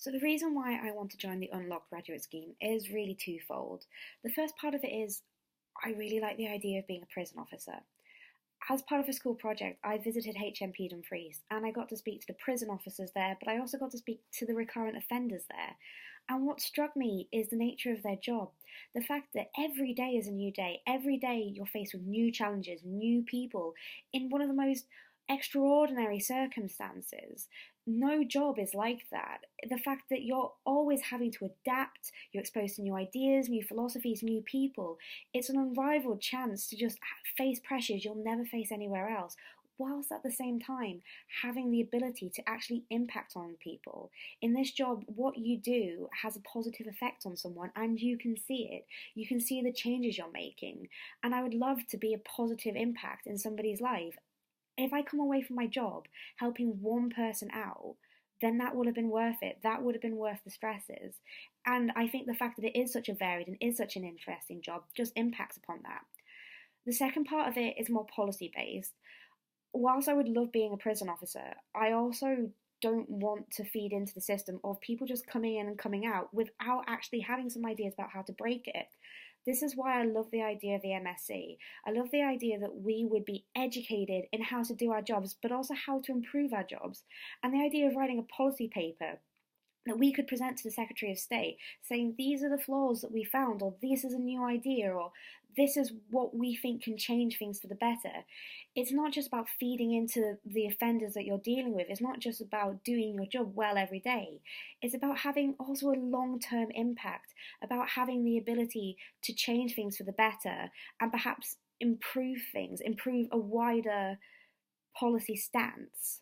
So, the reason why I want to join the Unlocked graduate scheme is really twofold. The first part of it is I really like the idea of being a prison officer. As part of a school project, I visited HMP Dumfries and I got to speak to the prison officers there, but I also got to speak to the recurrent offenders there. And what struck me is the nature of their job. The fact that every day is a new day, every day you're faced with new challenges, new people, in one of the most extraordinary circumstances. No job is like that. The fact that you're always having to adapt, you're exposed to new ideas, new philosophies, new people. It's an unrivaled chance to just face pressures you'll never face anywhere else, whilst at the same time having the ability to actually impact on people. In this job, what you do has a positive effect on someone and you can see it. You can see the changes you're making. And I would love to be a positive impact in somebody's life. If I come away from my job helping one person out, then that would have been worth it. That would have been worth the stresses. And I think the fact that it is such a varied and is such an interesting job just impacts upon that. The second part of it is more policy based. Whilst I would love being a prison officer, I also don't want to feed into the system of people just coming in and coming out without actually having some ideas about how to break it. This is why I love the idea of the MSc. I love the idea that we would be educated in how to do our jobs, but also how to improve our jobs. And the idea of writing a policy paper that we could present to the Secretary of State saying these are the flaws that we found, or this is a new idea, or this is what we think can change things for the better. It's not just about feeding into the offenders that you're dealing with. It's not just about doing your job well every day. It's about having also a long-term impact, about having the ability to change things for the better and perhaps improve things, improve a wider policy stance.